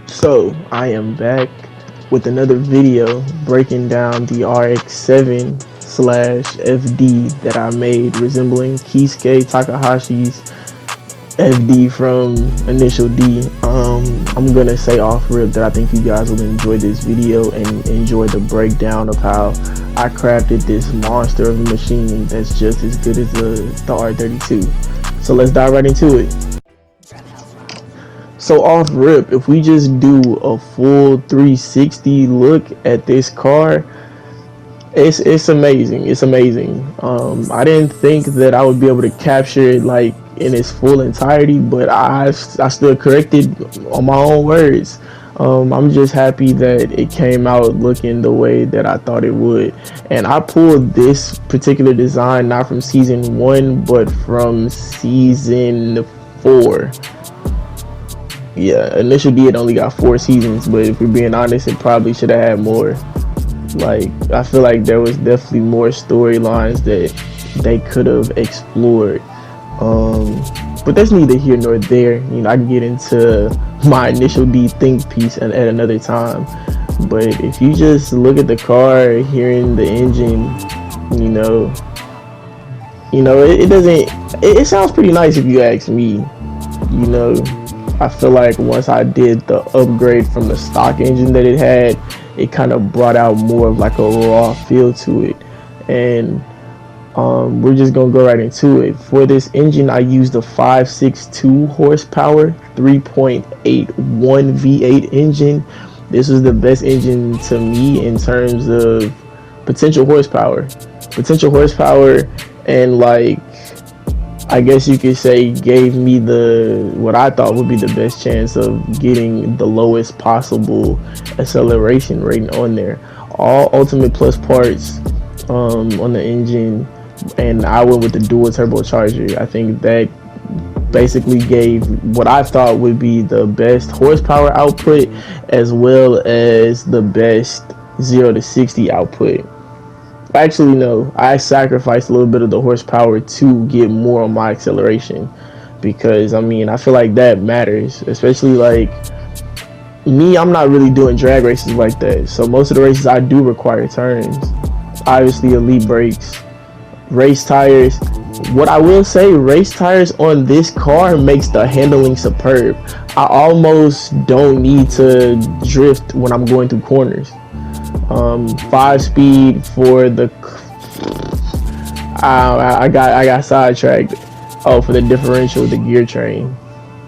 So I am back with another video breaking down the RX-7 slash FD that I made resembling Kisuke Takahashi's FD from Initial D. I'm gonna say off rip that I think you guys will enjoy this video and enjoy the breakdown of how I crafted this monster of a machine that's just as good as the R32. So let's dive right into it. So off rip, if we just do a full 360 look at this car, it's amazing. It's amazing. I didn't think that I would be able to capture it like in its full entirety, but I still corrected on my own words. I'm just happy that it came out looking the way that I thought it would. And I pulled this particular design not from season 1, but from season 4. Yeah, Initial D had only got 4 seasons, but if we're being honest, it probably should have had more. Like, I feel like there was definitely more storylines that they could have explored. But that's neither here nor there. You know, I can get into my Initial D think piece at another time. But if you just look at the car, hearing the engine, you know, it doesn't. It sounds pretty nice if you ask me. You know, I feel like once I did the upgrade from the stock engine that it had, it kind of brought out more of like a raw feel to it. And we're just gonna go right into it. For this engine, I used a 562 horsepower 3.81 V8 engine. This was the best engine to me in terms of potential horsepower, and like, I guess you could say gave me what I thought would be the best chance of getting the lowest possible acceleration rating on there. All Ultimate Plus parts on the engine, and I went with the dual turbocharger. I think that basically gave what I thought would be the best horsepower output, as well as the best 0 to 60 output. Actually, no, I sacrificed a little bit of the horsepower to get more on my acceleration, because I mean, I feel like that matters, especially like me. I'm not really doing drag races like that, so most of the races I do require turns. Obviously, elite brakes, race tires. What I will say, race tires on this car makes the handling superb. I almost don't need to drift when I'm going through corners. 5 speed for the I got sidetracked. Oh, for the differential, the gear train,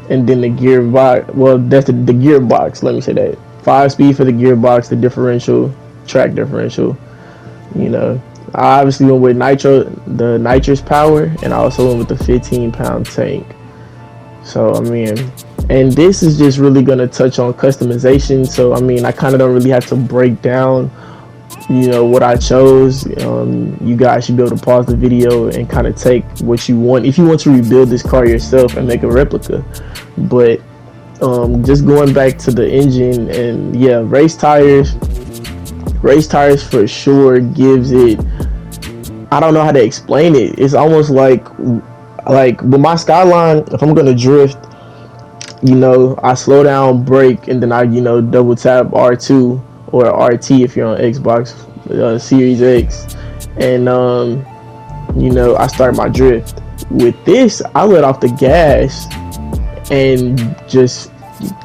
and then the gearbox. Well, that's the gearbox, let me say that. 5 speed for the gearbox, the differential, track differential. You know, I obviously went with the nitrous power, and I also went with the 15-pound tank. So I mean, and this is just really going to touch on customization. So I mean, I kind of don't really have to break down, you know, what I chose. You guys should be able to pause the video and kind of take what you want if you want to rebuild this car yourself and make a replica. But just going back to the engine, and yeah, race tires for sure gives it, I don't know how to explain it. It's almost like with my Skyline, if I'm gonna drift, you know, I slow down, brake, and then I, you know, double tap R2 or RT if you're on Xbox Series X, and you know, I start my drift. With this, I let off the gas and just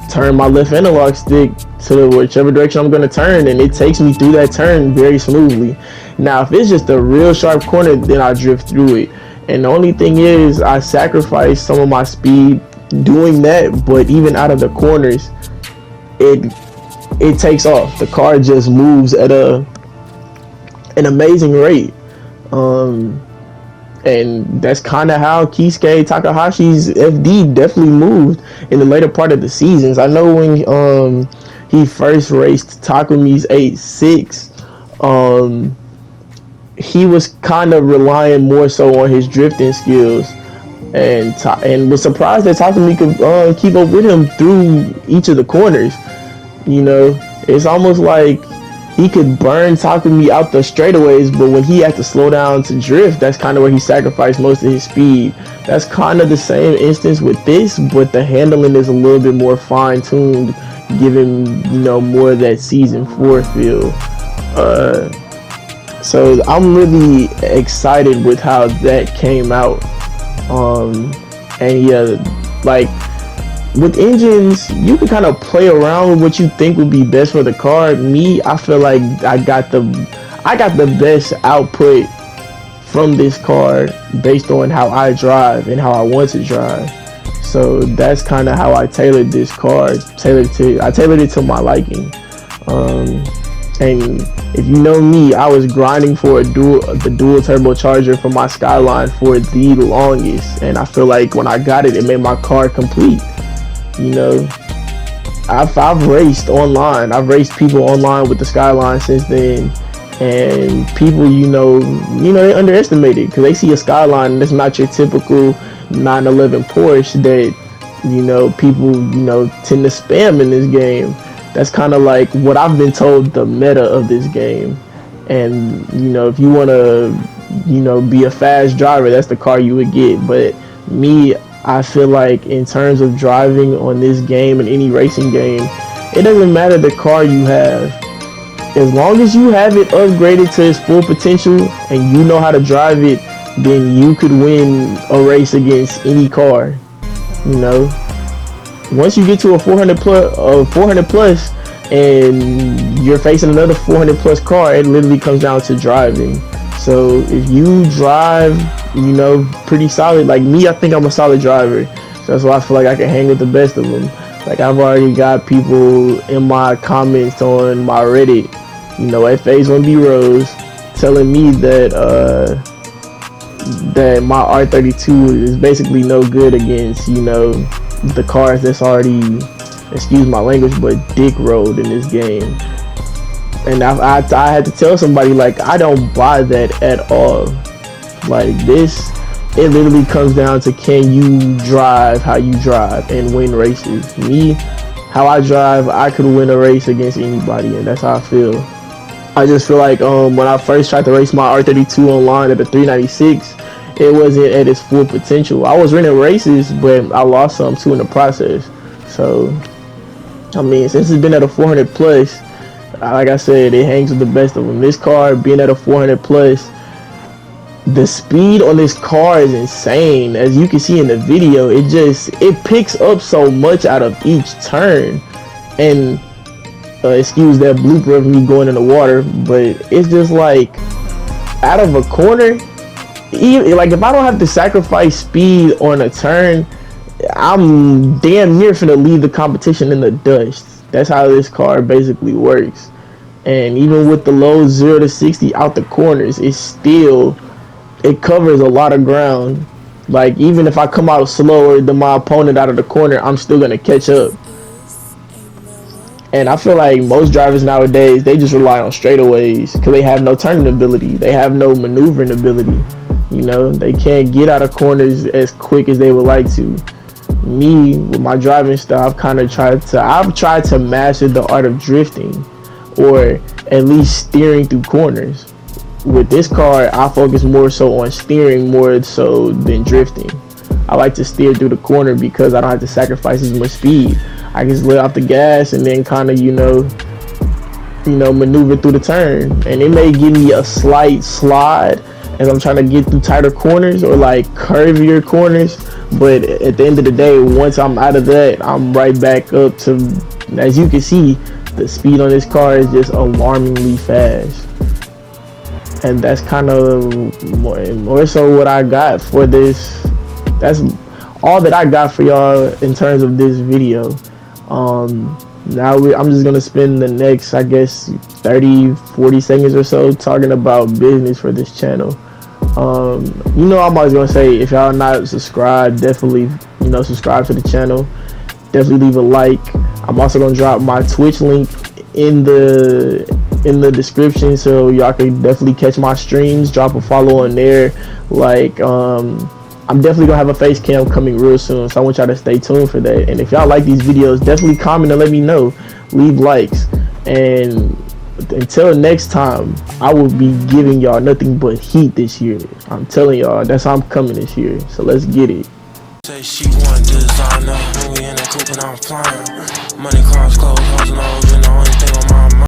turn my left analog stick to whichever direction I'm gonna turn, and it takes me through that turn very smoothly. Now, if it's just a real sharp corner, then I drift through it. And the only thing is, I sacrifice some of my speed doing that, but even out of the corners, it takes off. The car just moves at an amazing rate. And that's kind of how Kisuke Takahashi's FD definitely moved in the later part of the seasons. I know when he first raced Takumi's 8.6, he was kind of relying more so on his drifting skills, and was surprised that Takumi could keep up with him through each of the corners. You know, it's almost like he could burn Takumi out the straightaways, but when he had to slow down to drift, that's kind of where he sacrificed most of his speed. That's kind of the same instance with this, but the handling is a little bit more fine-tuned giving, you know, more of that season 4 feel. So I'm really excited with how that came out. And yeah, like with engines, you can kind of play around with what you think would be best for the car. Me, I feel like I got the best output from this car based on how I drive and how I want to drive. So that's kind of how I tailored this car. I tailored it to my liking. And if you know me, I was grinding for the dual turbocharger for my Skyline for the longest, and I feel like when I got it, it made my car complete. You know, I've raced online. I've raced people online with the Skyline since then, and people, they underestimate it because they see a Skyline that's not your typical 911 Porsche that people tend to spam in this game. That's kind of like what I've been told the meta of this game. And if you want to be a fast driver, that's the car you would get. But me, I feel like in terms of driving on this game and any racing game, it doesn't matter the car you have. As long as you have it upgraded to its full potential and you know how to drive it, then you could win a race against any car. Once you get to a 400 plus and you're facing another 400 plus car, it literally comes down to driving. So if you drive, pretty solid, like me, I think I'm a solid driver. So that's why I feel like I can hang with the best of them. Like I've already got people in my comments on my Reddit, at Phase1B Rose, telling me that my R32 is basically no good against, the cars that's already, excuse my language, but dick rolled in this game. And I had to tell somebody, like, I don't buy that at all. Like this, it literally comes down to, can you drive how you drive and win races? Me, how I drive, I could win a race against anybody, and that's how I feel. I just feel like when I first tried to race my R32 online at the 396, it wasn't at its full potential. I was running races, but I lost some too in the process. So, I mean, since it's been at a 400 plus, like I said, it hangs with the best of them. This car being at a 400 plus, the speed on this car is insane. As you can see in the video, it picks up so much out of each turn. And excuse that blooper of me going in the water, but it's just like out of a corner, like if I don't have to sacrifice speed on a turn, I'm damn near finna leave the competition in the dust. That's how this car basically works. And even with the low 0 to 60 out the corners, it covers a lot of ground. Like even if I come out slower than my opponent out of the corner, I'm still gonna catch up. And I feel like most drivers nowadays, they just rely on straightaways because they have no turning ability. They have no maneuvering ability. They can't get out of corners as quick as they would like to. Me, with my driving style, I've tried to master the art of drifting, or at least steering through corners. With this car, I focus more so on steering more so than drifting. I like to steer through the corner because I don't have to sacrifice as much speed. I can just let off the gas and then kind of, maneuver through the turn. And it may give me a slight slide as I'm trying to get through tighter corners or like curvier corners. But at the end of the day, once I'm out of that, I'm right back up to, as you can see, the speed on this car is just alarmingly fast. And that's kind of more so what I got for this. That's all that I got for y'all in terms of this video. Now I'm just gonna spend the next, I guess, 30-40 seconds or so talking about business for this channel. I'm always gonna say, if y'all not subscribed, definitely subscribe to the channel. Definitely leave a like. I'm also gonna drop my Twitch link in the description, so y'all can definitely catch my streams. Drop a follow on there. Like I'm definitely gonna have a face cam coming real soon, so I want y'all to stay tuned for that. And if y'all like these videos, definitely comment and let me know. Leave likes. And until next time, I will be giving y'all nothing but heat this year. I'm telling y'all, that's how I'm coming this year. So let's get it. Say she want designer, when we in that coupe and I'm flying. Money, cars, clothes, hoes and hoes,